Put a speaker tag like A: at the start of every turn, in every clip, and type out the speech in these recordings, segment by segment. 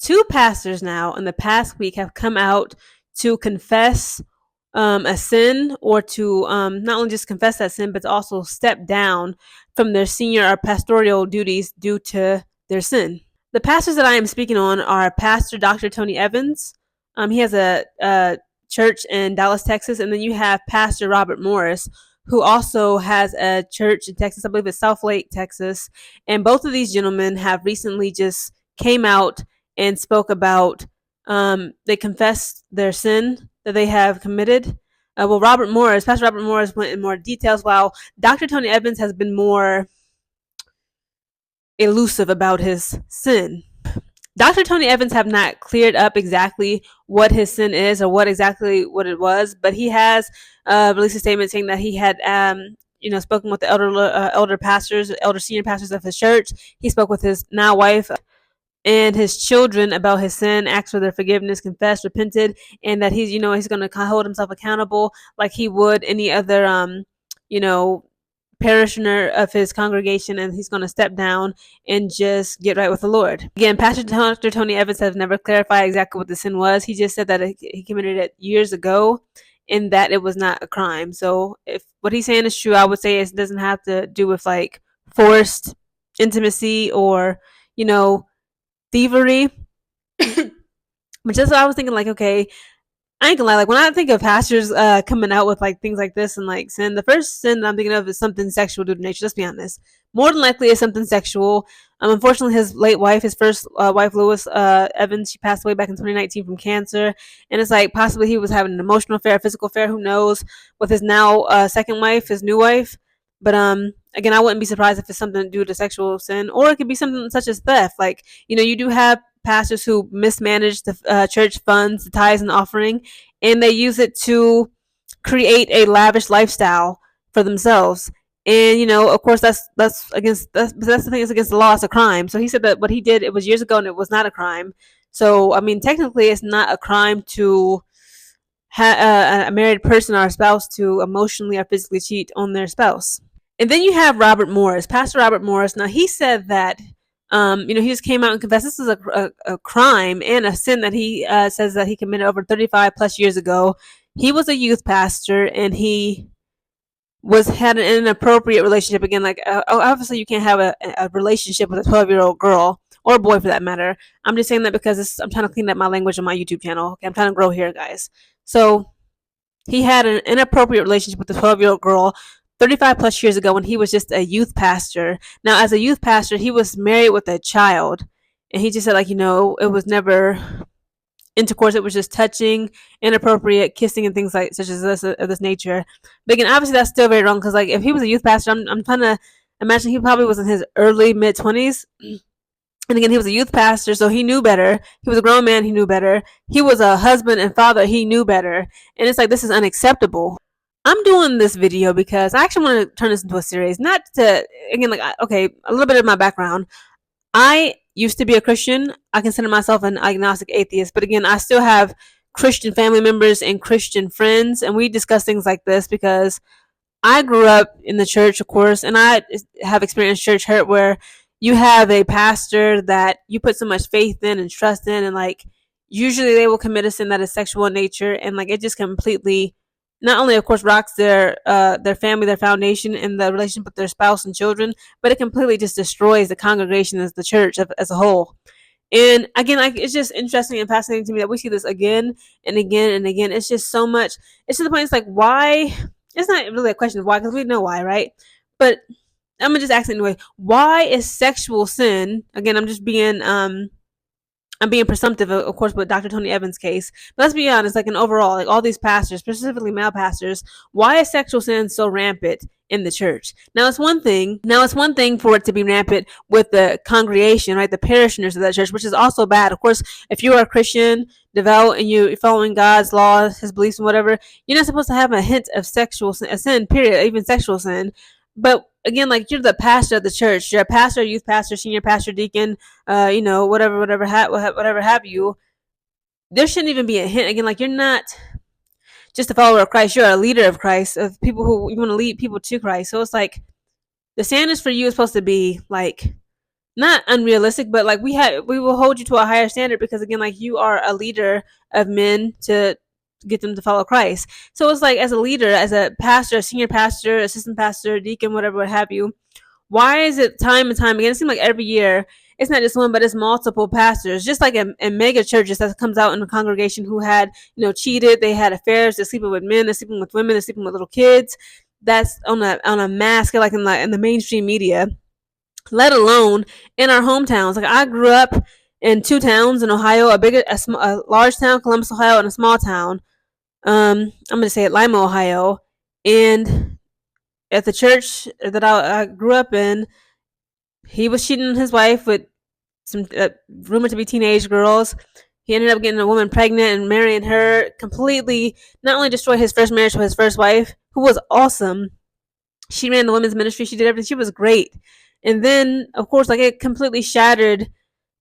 A: two pastors now in the past week have come out to confess a sin, or to not only just confess that sin, but to also step down from their senior or pastoral duties due to their sin. The pastors that I am speaking on are Pastor Dr. Tony Evans. He has a church in Dallas, Texas, and then you have Pastor Robert Morris, who also has a church in Texas. I believe it's South Lake, Texas. And both of these gentlemen have recently just came out and spoke about, they confessed their sin that they have committed. Pastor Robert Morris went in more details, while Dr. Tony Evans has been more elusive about his sin. Dr. Tony Evans have not cleared up exactly what his sin is or what it was, but he has released a statement saying that he had spoken with the elder senior pastors of his church. He spoke with his now wife and his children about his sin, asked for their forgiveness, confessed, repented, and that he's going to hold himself accountable like he would any other parishioner of his congregation, and he's going to step down and just get right with the Lord. Again, Pastor Dr. Tony Evans has never clarified exactly what the sin was. He just said that he committed it years ago and that it was not a crime. So if what he's saying is true, I would say it doesn't have to do with like forced intimacy or, thievery. But just I was thinking, like, okay, I ain't gonna lie, like when I think of pastors coming out with like things like this and like sin, the first sin that I'm thinking of is something sexual due to nature. Let's be honest. More than likely it's something sexual. Unfortunately, his late wife, his first wife, Lois Evans, she passed away back in 2019 from cancer. And it's like possibly he was having an emotional affair, a physical affair, who knows, with his now second wife, his new wife. But again, I wouldn't be surprised if it's something due to sexual sin, or it could be something such as theft. Like, you do have pastors who mismanage the church funds, the tithes and offering, and they use it to create a lavish lifestyle for themselves. And of course, that's the thing, is against the law. It's a crime. So he said that what he did, it was years ago, and it was not a crime. So I mean, technically, it's not a crime to a married person or a spouse to emotionally or physically cheat on their spouse. And then you have Robert Morris, Pastor Robert Morris. Now he said that he just came out and confessed this is a crime and a sin that he says that he committed over 35 plus years ago. He was a youth pastor, and he had an inappropriate relationship. Again, like obviously you can't have a relationship with a 12-year-old girl, or a boy for that matter. I'm just saying that because I'm trying to clean up my language on my YouTube channel. Okay, I'm trying to grow here, guys. So he had an inappropriate relationship with a 12-year-old girl 35 plus years ago when he was just a youth pastor. Now, as a youth pastor, he was married with a child, and he just said, like, it was never intercourse. It was just touching, inappropriate kissing, and things like such as this of this nature. But again, obviously that's still very wrong, because like if he was a youth pastor, I'm trying to imagine he probably was in his early mid 20s. And again, he was a youth pastor, so he knew better. He was a grown man, he knew better. He was a husband and father, he knew better. And it's like, this is unacceptable. I'm doing this video because I actually want to turn this into a series. Not to, again, like, okay, a little bit of my background. I used to be a Christian. I consider myself an agnostic atheist. But again, I still have Christian family members and Christian friends. And we discuss things like this because I grew up in the church, of course. And I have experienced church hurt, where you have a pastor that you put so much faith in and trust in. And like, usually they will commit a sin that is sexual in nature. And like, it just completely, not only of course rocks their family, their foundation, and the relationship with their spouse and children, but it completely just destroys the congregation as the church as a whole. And again, like, it's just interesting and fascinating to me that we see this again and again and again. It's just so much. It's to the point, it's like, why? It's not really a question of why, because we know why, right? But I'm gonna just ask it anyway. Why is sexual sin? Again, I'm being presumptive, of course, with Dr. Tony Evans' case. But let's be honest, like, in overall, like all these pastors, specifically male pastors, why is sexual sin so rampant in the church? Now it's one thing for it to be rampant with the congregation, right? The parishioners of that church, which is also bad. Of course, if you are a Christian, devout, and you're following God's laws, his beliefs, and whatever, you're not supposed to have a hint of sexual sin, a sin, period, even sexual sin. But again, like, you're the pastor of the church. You're a pastor, youth pastor, senior pastor, deacon, whatever have you. There shouldn't even be a hint. Again, like, you're not just a follower of Christ. You're a leader of Christ, of people who you want to lead people to Christ. So it's like the standards for you is supposed to be like not unrealistic, but like we will hold you to a higher standard because again, like you are a leader of men to get them to follow Christ. So it's like as a leader, as a pastor, a senior pastor, assistant pastor, deacon, whatever, what have you, why is it time and time again? It seems like every year it's not just one, but it's multiple pastors. Just like in mega churches that comes out in a congregation who had, cheated, they had affairs, they're sleeping with men, they're sleeping with women, they're sleeping with little kids. That's on a mass scale, like in the mainstream media. Let alone in our hometowns. Like I grew up in two towns in Ohio, a large town, Columbus, Ohio, and a small town. I'm gonna say it, Lima, Ohio, and at the church that I grew up in, he was cheating on his wife with some rumored to be teenage girls. He ended up getting a woman pregnant and marrying her. Completely, not only destroyed his first marriage with his first wife, who was awesome. She ran the women's ministry. She did everything. She was great. And then, of course, like it completely shattered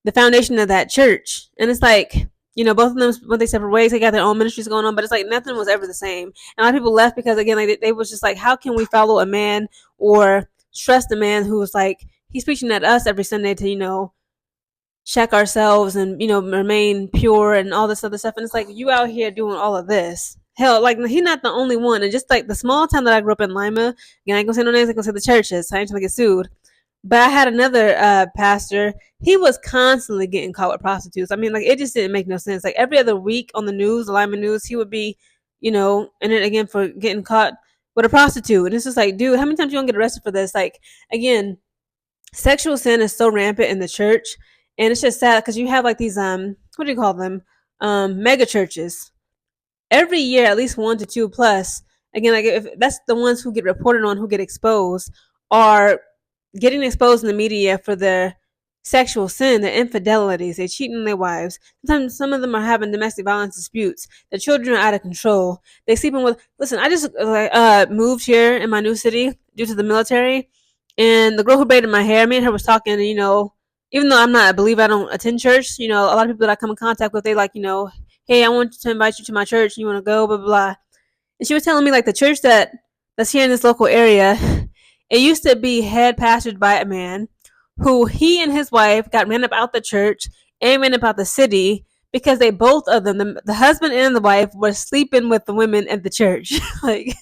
A: the foundation of that church. And it's like, both of them went their separate ways. They got their own ministries going on, but it's like nothing was ever the same. And a lot of people left because again, like they was just like, how can we follow a man or trust a man who was like he's preaching at us every Sunday to check ourselves and remain pure and all this other stuff. And it's like you out here doing all of this. Hell, like he's not the only one. And just like the small town that I grew up in, Lima. Again, I ain't gonna say no names. I ain't gonna say the churches. So I ain't trying to get sued. But I had another pastor. He was constantly getting caught with prostitutes. I mean, like it just didn't make no sense. Like every other week on the news, the Lima News, he would be, in it again for getting caught with a prostitute. And it's just like, dude, how many times you gonna get arrested for this? Like, again, sexual sin is so rampant in the church, and it's just sad because you have like these what do you call them, mega churches every year, at least one to two plus. Again, like if that's the ones who get reported on, who get exposed, are getting exposed in the media for their sexual sin, their infidelities, they cheat on their wives. Sometimes some of them are having domestic violence disputes. The children are out of control. They sleeping with. Listen, I just moved here in my new city due to the military, and the girl who braided my hair, me and her was talking. And, even though I'm not a believer, I don't attend church. A lot of people that I come in contact with, they like, hey, I want to invite you to my church. You want to go, blah blah blah. And she was telling me like the church that's here in this local area, it used to be head pastored by a man who he and his wife got ran up out the church and ran up out the city because they both of them, the husband and the wife, were sleeping with the women at the church. Like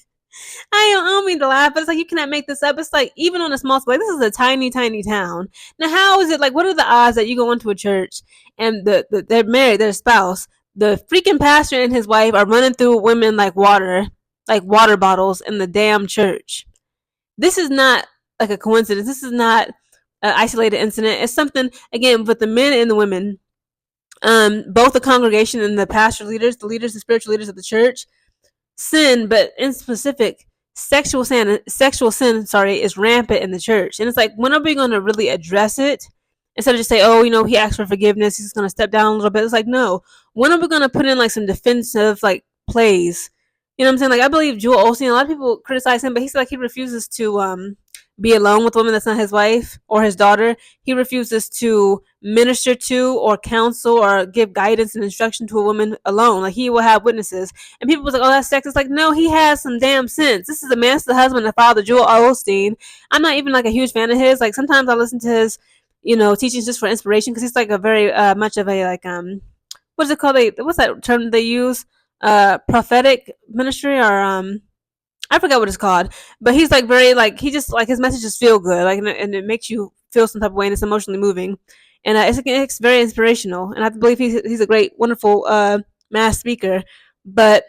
A: I don't mean to laugh, but it's like you cannot make this up. It's like even on a small scale, like this is a tiny, tiny town. Now, how is it like? What are the odds that you go into a church and they're married, their spouse, the freaking pastor and his wife are running through women like water bottles in the damn church? This is not like a coincidence. This is not an isolated incident. It's something again with the men and the women, both the congregation and the pastor leaders, the leaders, the spiritual leaders of the church sin, but in specific, sexual sin, sorry, is rampant in the church. And it's like, when are we going to really address it? Instead of just say, oh, he asked for forgiveness, he's going to step down a little bit. It's like, no. When are we going to put in like some defensive like plays? You know what I'm saying? Like I believe Joel Osteen, a lot of people criticize him, but he's like he refuses to be alone with a woman that's not his wife or his daughter. He refuses to minister to or counsel or give guidance and instruction to a woman alone. Like he will have witnesses. And people was like, oh, that's sex. It's like, no, he has some damn sense. This is a man, the husband and father, Joel Osteen. I'm not even like a huge fan of his. Like sometimes I listen to his, teachings just for inspiration because he's like a very much of a like what is it called? What's that term they use? Prophetic ministry or I forgot what it's called, but he's like very like he just like his messages feel good, like and it makes you feel some type of way, and it's emotionally moving, and it's very inspirational, and I believe he's a great, wonderful mass speaker. But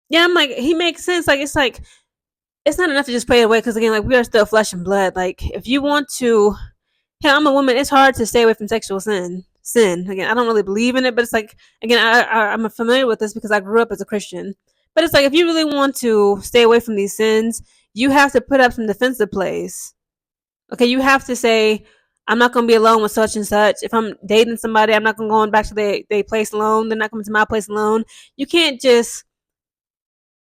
A: yeah, I'm like he makes sense. Like it's not enough to just pray away because again, like we are still flesh and blood. Like if you want to, yeah, I'm a woman. It's hard to stay away from sexual sin. Again, I don't really believe in it, but it's like again, I'm familiar with this because I grew up as a Christian. But it's like if you really want to stay away from these sins, you have to put up some defensive plays. Okay, you have to say, I'm not going to be alone with such and such. If I'm dating somebody, I'm not going to go back to their place alone. They're not coming to my place alone. You can't just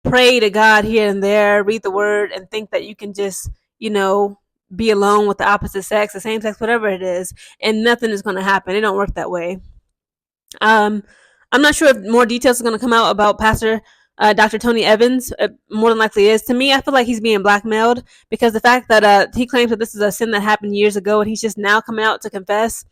A: pray to God here and there, read the word, and think that you can just, be alone with the opposite sex, the same sex, whatever it is, and nothing is going to happen. It don't work that way. I'm not sure if more details are going to come out about Pastor Dr. Tony Evans, more than likely is. To me, I feel like he's being blackmailed because the fact that he claims that this is a sin that happened years ago and he's just now coming out to confess.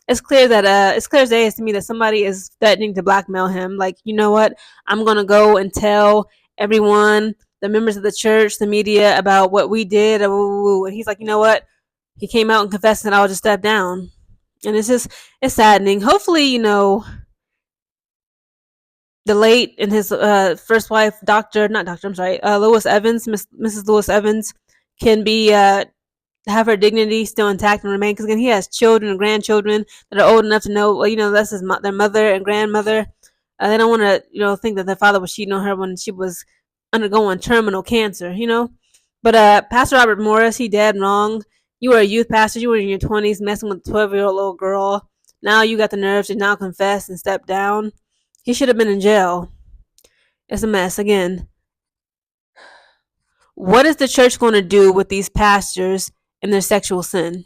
A: It's clear as day is to me that somebody is threatening to blackmail him. Like, you know what? I'm gonna go and tell everyone, the members of the church, the media, about what we did. And he's like, you know what? He came out and confessed, and I'll just step down. And it's saddening. Hopefully, the late and his first wife, Doctor, not Doctor, I'm sorry, Lewis Evans, Mrs. Lewis Evans, can be have her dignity still intact and remain. Because again, he has children and grandchildren that are old enough to know, well, that's their mother and grandmother. They don't want to, think that their father was cheating on her when she was undergoing terminal cancer. But Pastor Robert Morris, he dead wrong. You were a youth pastor. You were in your 20s messing with a 12-year-old little girl. Now you got the nerve to now confess and step down. He should have been in jail. It's a mess. Again, what is the church going to do with these pastors and their sexual sin?